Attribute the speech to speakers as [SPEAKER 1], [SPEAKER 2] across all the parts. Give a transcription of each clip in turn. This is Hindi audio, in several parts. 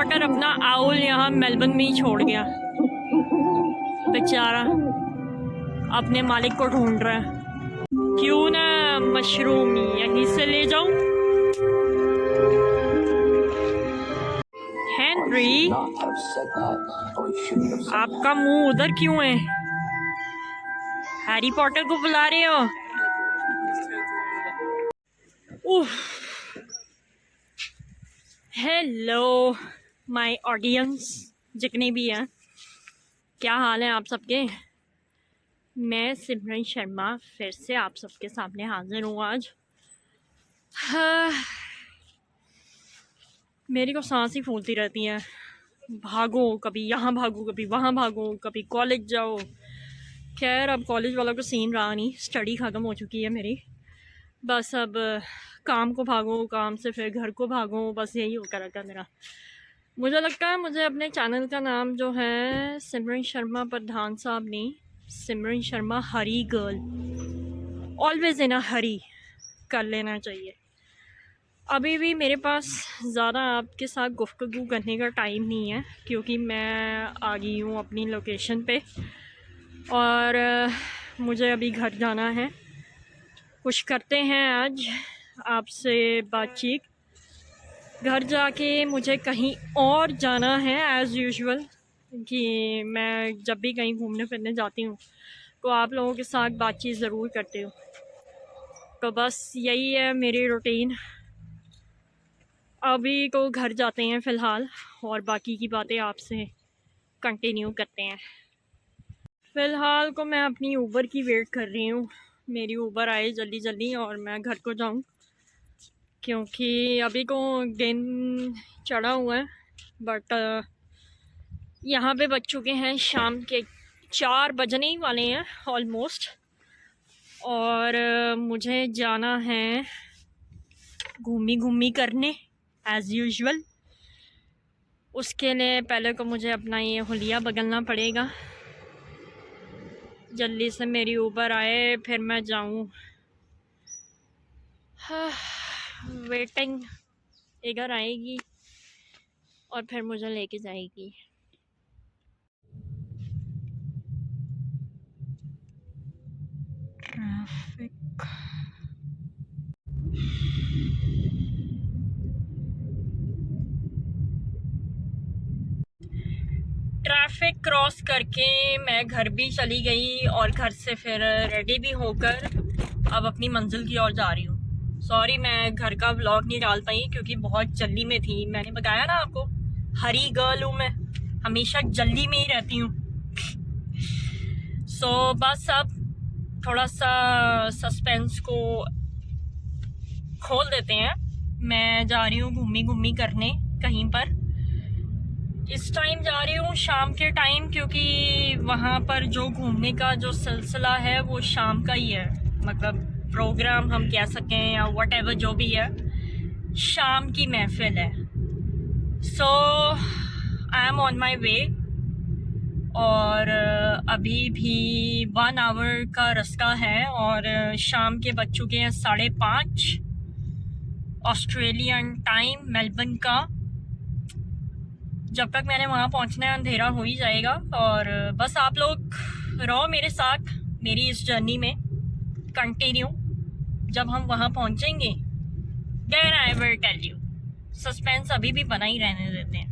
[SPEAKER 1] पॉटर अपना आउल यहाँ मेलबर्न में ही छोड़ गया, बेचारा अपने मालिक को ढूंढ रहा है। क्यों ना मशरूम यहीं से ले जाऊं। हेनरी, आपका मुंह उधर क्यों है? हैरी पॉटर को बुला रहे हो? हेलो माय ऑडियंस, जितने भी हैं, क्या हाल है आप सबके? मैं सिमरन शर्मा फिर से आप सबके सामने हाजिर हूँ आज। मेरी को सांस ही फूलती रहती है। भागो, कभी यहाँ भागो, कभी वहाँ भागो, कभी कॉलेज जाओ। खैर अब कॉलेज वाला को सीन रहा नहीं, स्टडी ख़त्म हो चुकी है मेरी। बस अब काम को भागो, काम से फिर घर को भागो, बस यही होकर रहता है मेरा। मुझे लगता है मुझे अपने चैनल का नाम जो है सिमरन शर्मा प्रधान साहब नहीं, सिमरन शर्मा हरी गर्ल, ऑलवेज इन अ हरी कर लेना चाहिए। अभी भी मेरे पास ज़्यादा आपके साथ गुफ्तगू करने का टाइम नहीं है, क्योंकि मैं आ गई हूँ अपनी लोकेशन पे और मुझे अभी घर जाना है। कुछ करते हैं आज आपसे बातचीत। घर जाके मुझे कहीं और जाना है एज़ यूजुअल, कि मैं जब भी कहीं घूमने फिरने जाती हूँ तो आप लोगों के साथ बातचीत ज़रूर करती हूँ। तो बस यही है मेरी रूटीन। अभी को घर जाते हैं फ़िलहाल और बाकी की बातें आपसे कंटिन्यू करते हैं। फ़िलहाल को मैं अपनी ऊबर की वेट कर रही हूँ, मेरी ऊबर आए जल्दी जल्दी और मैं घर को जाऊँ, क्योंकि अभी को दिन चढ़ा हुआ है। बट यहाँ पे बज चुके हैं शाम के 4 बजने ही वाले हैं ऑलमोस्ट, और मुझे जाना है घूमी करने एज़ यूजुअल। उसके लिए पहले को मुझे अपना ये हुलिया बदलना पड़ेगा, जल्दी से मेरी ऊबर आए फिर मैं जाऊँ। वेटिंग इधर आएगी और फिर मुझे लेके जाएगी। ट्रैफिक क्रॉस करके मैं घर भी चली गई और घर से फिर रेडी भी होकर अब अपनी मंजिल की ओर जा रही हूँ। सॉरी मैं घर का व्लॉग नहीं डाल पाई क्योंकि बहुत जल्दी में थी। मैंने बताया ना आपको, हरी गर्ल हूँ मैं, हमेशा जल्दी में ही रहती हूँ। सो बस अब थोड़ा सा सस्पेंस को खोल देते हैं। मैं जा रही हूँ घूमी करने कहीं पर। इस टाइम जा रही हूँ शाम के टाइम, क्योंकि वहाँ पर जो घूमने का जो सिलसिला है वो शाम का ही है। मतलब प्रोग्राम हम कह सकें या वट एवर जो भी है, शाम की महफिल है। सो आई एम ऑन माई वे और अभी भी 1 आवर का रास्ता है और शाम के बज चुके हैं 5:30 ऑस्ट्रेलियन टाइम मेलबर्न का। जब तक मैंने वहाँ पहुँचना है अंधेरा हो ही जाएगा। और बस आप लोग रहो मेरे साथ मेरी इस जर्नी में कंटिन्यू। जब हम वहाँ पहुँचेंगे then I will tell you. Suspense अभी भी बना ही रहने देते हैं।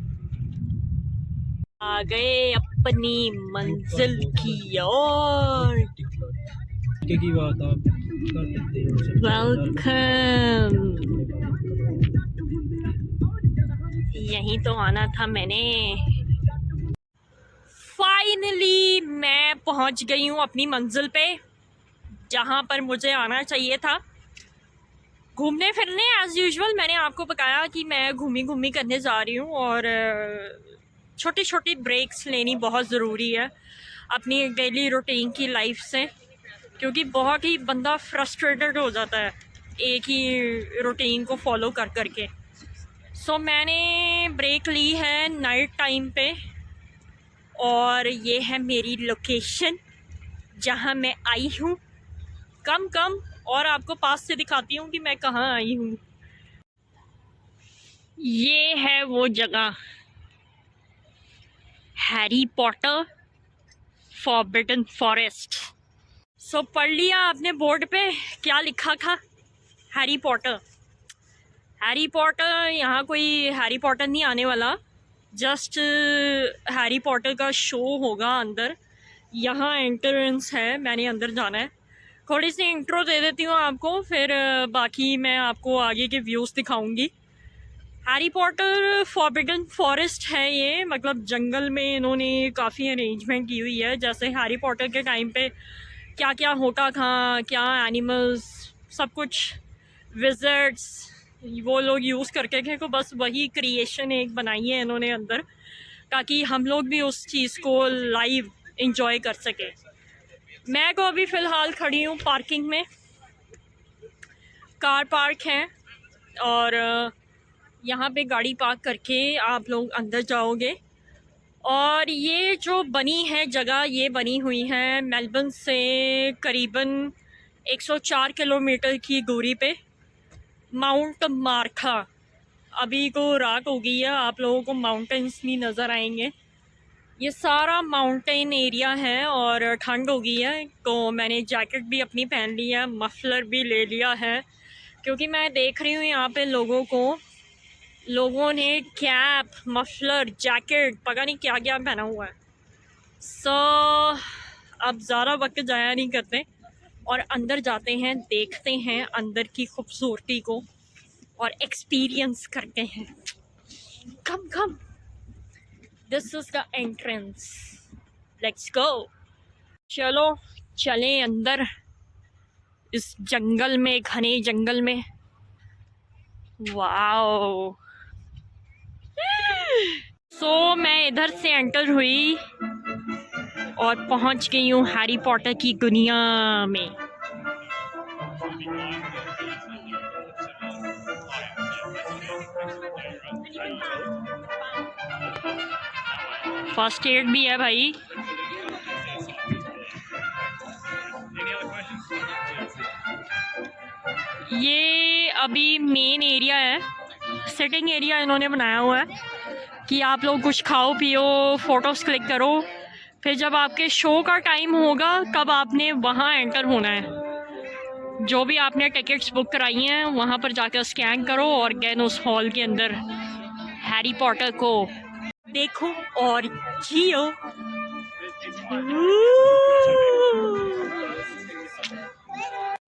[SPEAKER 1] आ गए अपनी मंजिल की ओर। वेलकम। यहीं तो आना था मैंने। फाइनली मैं पहुंच गई हूँ अपनी मंजिल पे, जहाँ पर मुझे आना चाहिए था। घूमने फिरने एज यूजुअल मैंने आपको बताया कि मैं घूमी करने जा रही हूँ और छोटी छोटी ब्रेक्स लेनी बहुत ज़रूरी है अपनी डेली रूटीन की लाइफ से, क्योंकि बहुत ही बंदा फ्रस्ट्रेटेड हो जाता है एक ही रूटीन को फॉलो कर करके। सो मैंने ब्रेक ली है नाइट टाइम पे और ये है मेरी लोकेशन जहाँ मैं आई हूँ। कम और आपको पास से दिखाती हूँ कि मैं कहाँ आई हूँ। ये है वो जगह हैरी पॉटर फॉरबिडन फॉरेस्ट। सो पढ़ लिया आपने बोर्ड पे क्या लिखा था? Harry Potter. हैरी पॉटर, यहाँ कोई हैरी पॉटर नहीं आने वाला, जस्ट हैरी पॉटर का शो होगा अंदर। यहाँ एंट्रेंस है, मैंने अंदर जाना है। थोड़ी सी इंट्रो दे देती हूँ आपको, फिर बाकी मैं आपको आगे के व्यूज़ दिखाऊंगी। हैरी पॉटर फॉरबिडन फॉरेस्ट है ये, मतलब जंगल में इन्होंने काफ़ी अरेंजमेंट की हुई है। जैसे हैरी पॉटर के टाइम पे क्या क्या होता था, क्या एनिमल्स, सब कुछ विज़र्ड्स वो लोग यूज़ करके थे, तो बस वही क्रिएशन एक बनाई है इन्होंने अंदर, ताकि हम लोग भी उस चीज़ को लाइव इंजॉय कर सके। मैं को अभी फ़िलहाल खड़ी हूँ पार्किंग में, कार पार्क है, और यहाँ पे गाड़ी पार्क करके आप लोग अंदर जाओगे। और ये जो बनी है जगह, ये बनी हुई है मेलबर्न से करीबन 104 किलोमीटर की दूरी पे, माउंट मार्था। अभी को रात हो गई है, आप लोगों को माउंटेन्स नहीं नज़र आएंगे। ये सारा माउंटेन एरिया है और ठंड हो गई है, तो मैंने जैकेट भी अपनी पहन ली है, मफलर भी ले लिया है, क्योंकि मैं देख रही हूँ यहाँ पे लोगों ने कैप, मफलर, जैकेट, पता नहीं क्या क्या पहना हुआ है। सो अब ज़्यादा वक्त ज़ाया नहीं करते और अंदर जाते हैं, देखते हैं अंदर की खूबसूरती को और एक्सपीरियंस करते हैं। Come come, this is the entrance, let's go. चलो चलें अंदर, इस जंगल में, घने जंगल में। वाओ। सो मैं इधर से एंटर हुई और पहुंच गई हूँ हैरी पॉटर की दुनिया में। फर्स्ट एड भी है भाई। ये अभी मेन एरिया है, सिटिंग एरिया इन्होंने बनाया हुआ है कि आप लोग कुछ खाओ पियो, फ़ोटोज़ क्लिक करो, फिर जब आपके शो का टाइम होगा तब आपने वहाँ एंटर होना है। जो भी आपने टिकट्स बुक कराई हैं वहाँ पर जाकर स्कैन करो और गैन उस हॉल के अंदर हैरी पॉटर को देखो और जियो।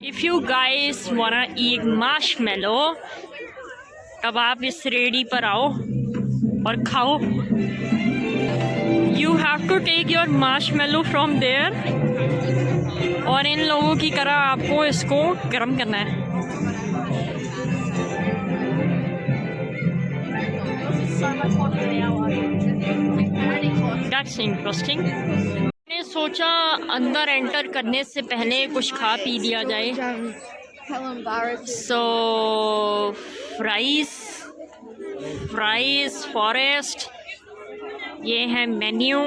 [SPEAKER 1] If you guys wanna eat marshmallow, अब आप इस रेडी पर आओ और खाओ। You have to take your marshmallow from there, और इन लोगों की तरह आपको इसको गर्म करना है। That's interesting. मैंने सोचा अंदर एंटर करने से पहले कुछ खा पी लिया जाए। सो फ्राइज फॉरेस्ट, ये है मेन्यू।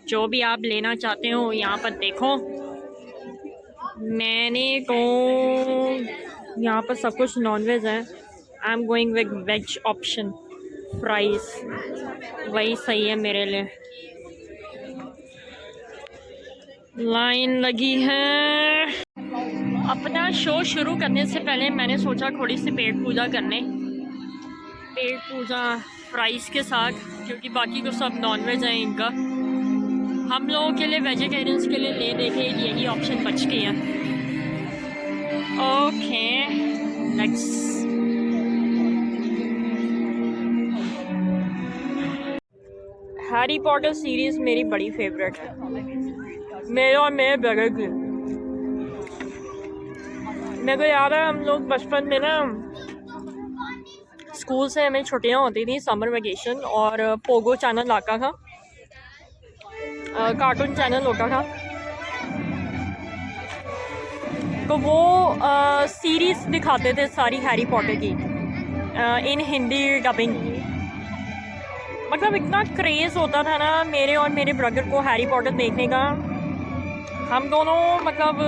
[SPEAKER 1] जो भी आप लेना चाहते हो यहाँ पर देखो। मैंने तो यहाँ पर सब कुछ नॉनवेज है। I am going with veg option, fries वही सही है मेरे लिए। लाइन लगी है। अपना शो शुरू करने से पहले मैंने सोचा थोड़ी सी पेट पूजा करने, पेट पूजा फ्राइज़ के साथ, क्योंकि बाकी तो सब नॉनवेज है इनका। हम लोगों के लिए, वेजिटेरियंस के लिए ले देखे यही ऑप्शन बच गए हैं। Okay let's. Harry Potter series मेरी बड़ी फेवरेट है, मेरे और मेरे ब्रदर की। मेरे को याद है हम लोग बचपन में ना, स्कूल से हमें छुट्टियां होती थी, समर वेकेशन, और पोगो चैनल आता था, कार्टून चैनल होता था, तो वो सीरीज़ दिखाते थे सारी हैरी पॉटर की इन हिंदी डबिंग। मतलब इतना क्रेज़ होता था ना मेरे और मेरे ब्रदर को हैरी पॉटर देखने का। हम दोनों मतलब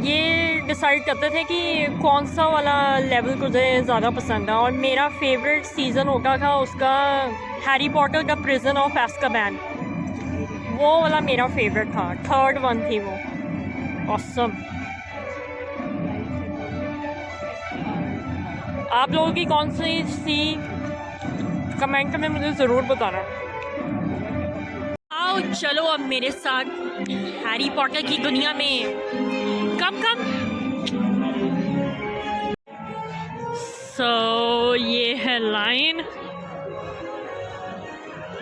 [SPEAKER 1] ये डिसाइड करते थे कि कौन सा वाला लेवल मुझे ज़्यादा पसंद है, और मेरा फेवरेट सीज़न होता था उसका Harry Potter the prison of Azkaban, वो वाला मेरा फेवरेट था, थर्ड वन थी वो, ऑसम। आप लोगों की कौन सी कमेंट में मुझे ज़रूर बताना। आओ चलो अब मेरे साथ हैरी पॉटर की दुनिया में। कब ये है लाइन,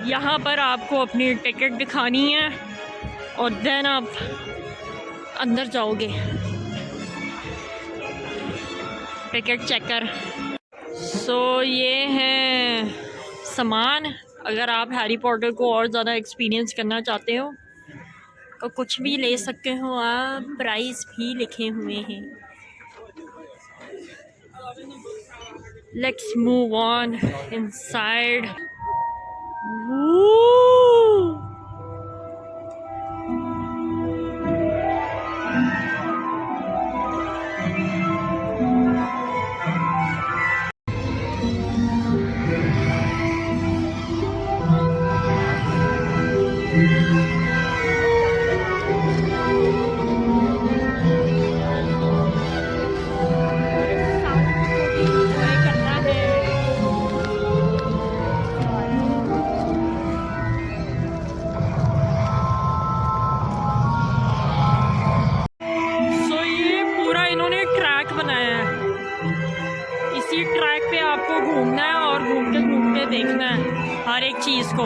[SPEAKER 1] यहाँ पर आपको अपनी टिकट दिखानी है और देन आप अंदर जाओगे। Ticket checker. ये है सामान, अगर आप हैरी पॉटर को और ज़्यादा एक्सपीरियंस करना चाहते हो तो कुछ भी ले सकते हो आप, प्राइस भी लिखे हुए हैं। Let's move on inside. इसी ट्रैक पे आपको घूमना है और घूमते घूमते देखना है हर एक चीज़ को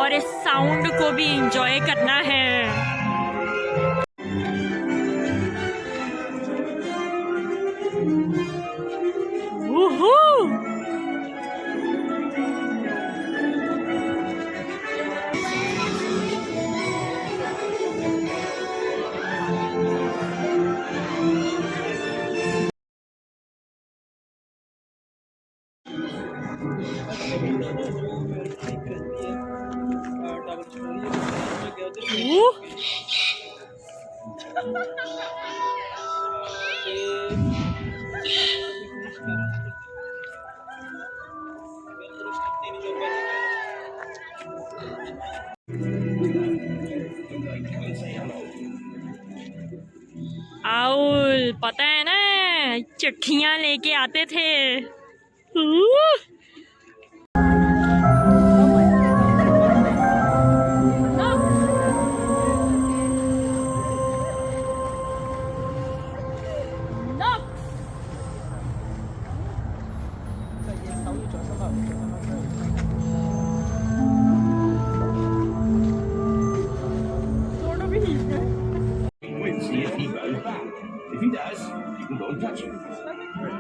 [SPEAKER 1] और इस साउंड को भी एंजॉय करना है। आउल, पता है ना, चिट्ठियाँ लेके आते थे।
[SPEAKER 2] If he does, you can go and touch him.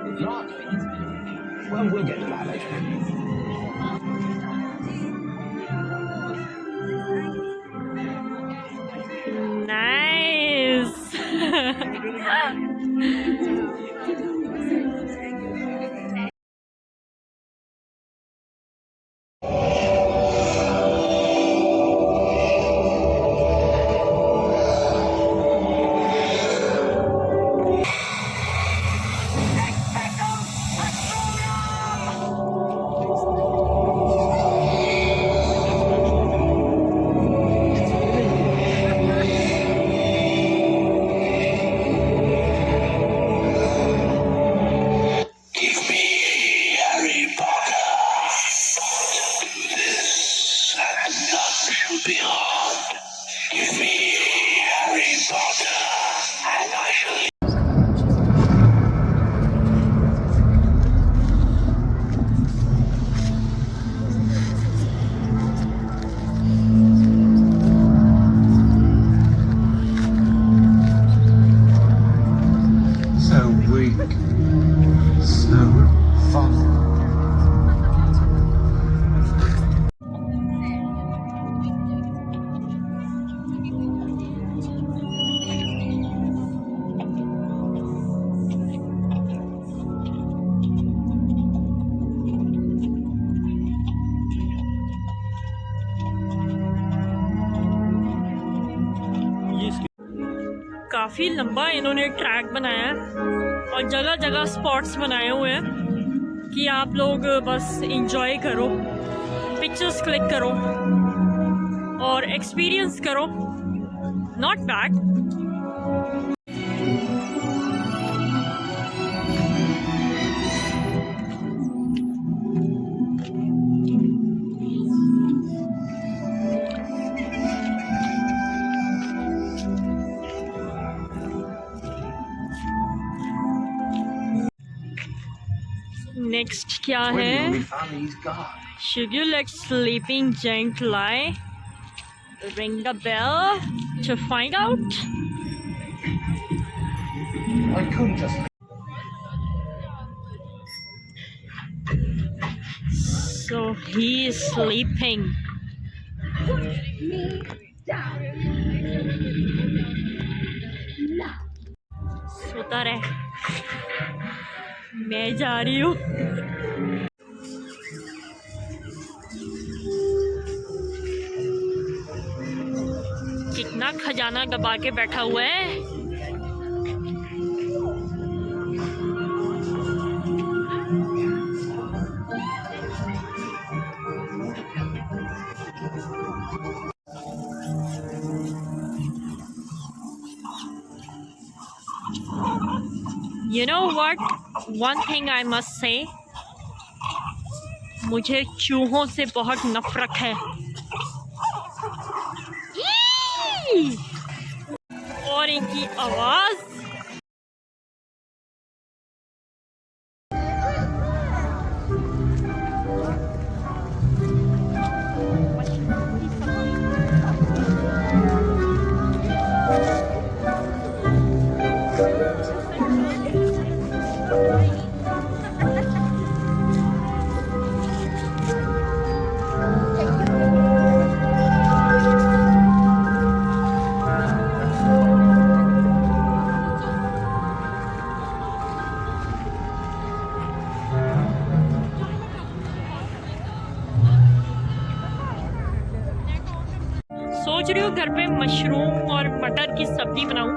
[SPEAKER 2] If not, well, we'll get to that later.
[SPEAKER 1] Nice.
[SPEAKER 2] Beyond. Give me Harry Potter, and I shall. So weak, so fun.
[SPEAKER 1] काफ़ी लंबा इन्होंने ट्रैक बनाया है और जगह जगह स्पॉट्स बनाए हुए हैं कि आप लोग बस इंजॉय करो। पिक्चर्स क्लिक करो और एक्सपीरियंस करो. Not bad. नेक्स्ट क्या है? Should you let sleeping giant lie? Ring the bell to find out.
[SPEAKER 2] I couldn't just.
[SPEAKER 1] So he is sleeping. सोता रहे. मैं जा रही हूँ. कितना खजाना दबा के बैठा हुआ है. You know what? One thing I must say. मुझे चूहों से बहुत नफरत है. ई! और इनकी आवाज. सोच रही हूँ घर पे मशरूम और मटर की सब्जी बनाऊं.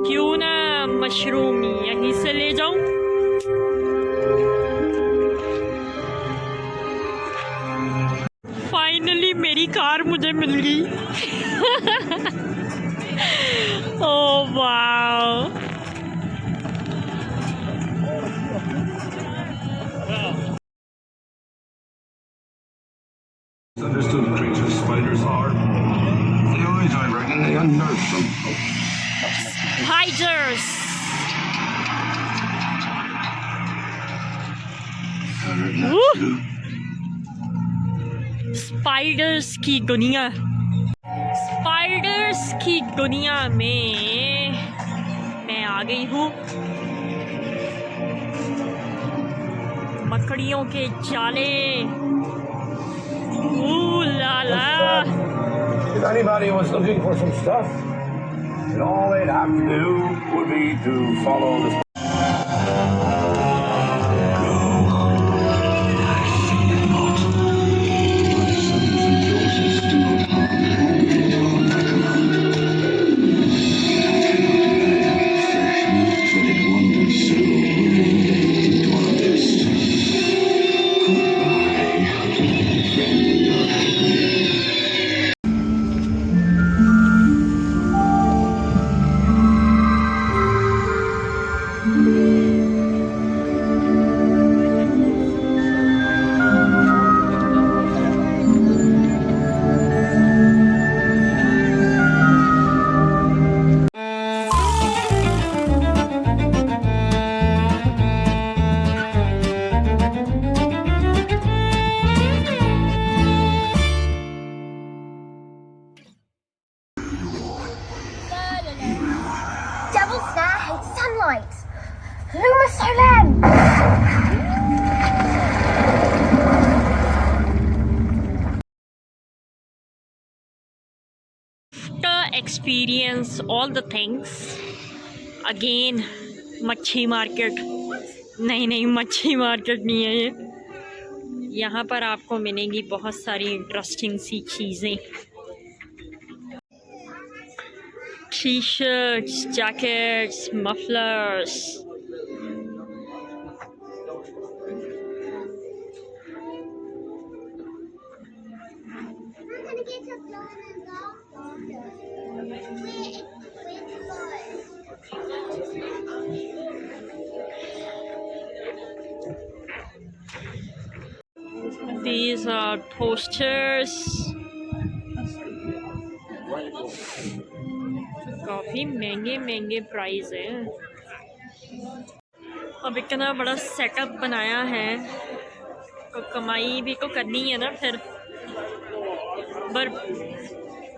[SPEAKER 1] क्यों ना मशरूम यहीं से ले जाऊं. फाइनली मेरी कार मुझे मिल गई. ओह वाह.
[SPEAKER 2] Understood creatures spiders are. They always, I reckon, they unnerve some folks.
[SPEAKER 1] Spiders. Woo! Spiders की दुनिया. स्पाइडर्स की दुनिया में मैं आ गई हूँ. मकड़ियों के जाले. Ooh la la.
[SPEAKER 2] If anybody was looking for some stuff, then all they'd have to do would be to follow the.
[SPEAKER 3] Devil Snare hates sunlight. Luma Solen!
[SPEAKER 1] After experience all the things, again मच्छी मार्केट. नहीं मच्छी मार्केट नहीं है ये. यहाँ पर आपको मिलेंगी बहुत सारी इंटरेस्टिंग सी चीज़ें. T-shirts, jackets, mufflers. These are toasters. काफ़ी महंगे महंगे प्राइस है। अब इतना बड़ा सेटअप बनाया है तो कमाई भी तो करनी है ना फिर। पर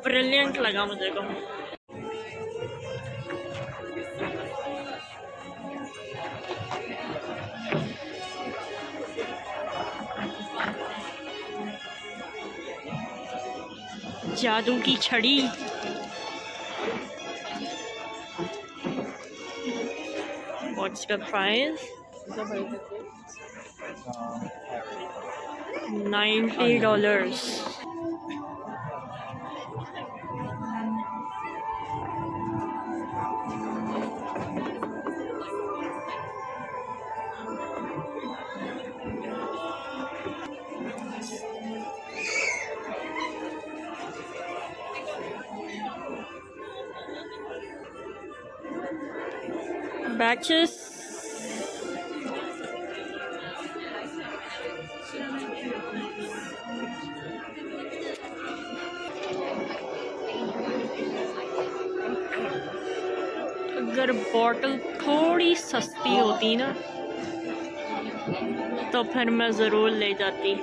[SPEAKER 1] ब्रिलियंट लगा मुझे को। जादू की छड़ी। What's the price? $90. Batches. अगर बॉटल थोड़ी सस्ती होती ना तो फिर मैं ज़रूर ले जाती।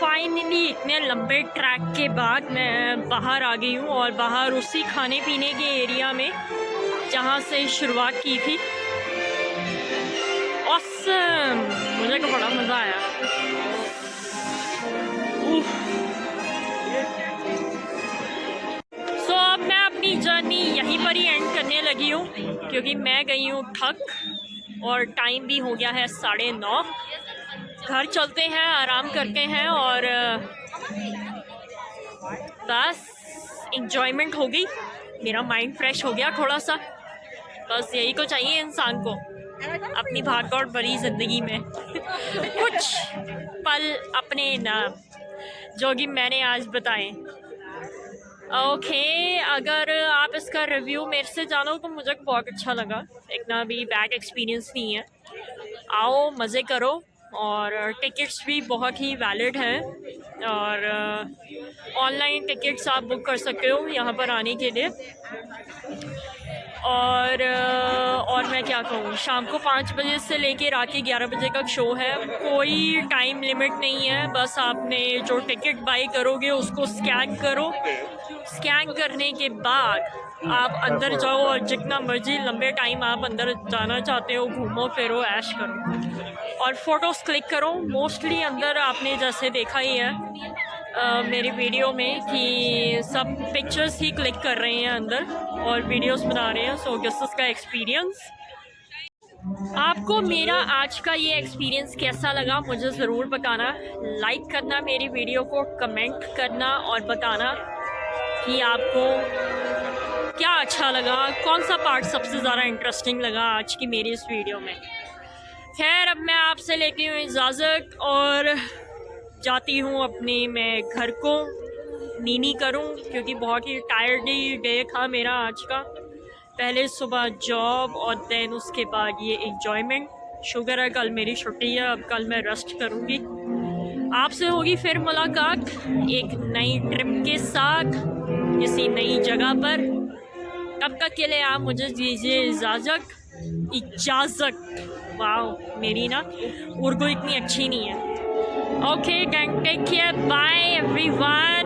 [SPEAKER 1] फाइनली इतने लंबे ट्रैक के बाद मैं बाहर आ गई हूँ और बाहर उसी खाने पीने के एरिया में जहाँ से शुरुआत की थी। ऑसम, मुझे तो बड़ा मज़ा आया। सो अब मैं अपनी जर्नी यहीं पर ही एंड करने लगी हूँ क्योंकि मैं गई हूँ थक और टाइम भी हो गया है 9:30। घर चलते हैं, आराम करते हैं और बस एंजॉयमेंट हो गई। मेरा माइंड फ्रेश हो गया थोड़ा सा। बस यही को चाहिए इंसान को अपनी भागदौड़ भरी ज़िंदगी में कुछ पल अपने नाम जो कि मैंने आज बताए। ओके, अगर आप इसका रिव्यू मेरे से जानो तो मुझे बहुत अच्छा लगा। इतना भी बैड एक्सपीरियंस नहीं है। आओ, मज़े करो और टिकट्स भी बहुत ही वैलिड हैं और ऑनलाइन टिकट्स आप बुक कर सकते हो यहाँ पर आने के लिए। और मैं क्या कहूँ, शाम को 5 बजे से लेके रात के 11 बजे तक शो है। कोई टाइम लिमिट नहीं है। बस आपने जो टिकट बाई करोगे उसको स्कैन करो। स्कैन करने के बाद आप अंदर जाओ और जितना मर्जी लंबे टाइम आप अंदर जाना चाहते हो घूमो फिरो ऐश करो और फ़ोटोज़ क्लिक करो। मोस्टली अंदर आपने जैसे देखा ही है मेरी वीडियो में कि सब पिक्चर्स ही क्लिक कर रहे हैं अंदर और वीडियोस बना रहे हैं। सो दिस इज़ का एक्सपीरियंस। आपको मेरा आज का ये एक्सपीरियंस कैसा लगा मुझे ज़रूर बताना। लाइक करना मेरी वीडियो को, कमेंट करना और बताना कि आपको क्या अच्छा लगा, कौन सा पार्ट सबसे ज़्यादा इंटरेस्टिंग लगा आज की मेरी इस वीडियो में। खैर, अब मैं आपसे लेती हूँ इजाज़त और जाती हूँ अपने मैं घर को नीनी करूँ क्योंकि बहुत ही टायर्डी डे था मेरा आज का। पहले सुबह जॉब और देन उसके बाद ये एंजॉयमेंट। शुगर है कल मेरी छुट्टी है, अब कल मैं रेस्ट करूँगी। आपसे होगी फिर मुलाकात एक नई ट्रिप के साथ किसी नई जगह पर। तब तक के लिए आप मुझे दीजिए इजाज़त। वाह, मेरी ना उर्दू इतनी अच्छी नहीं है। Okay, take care, bye everyone.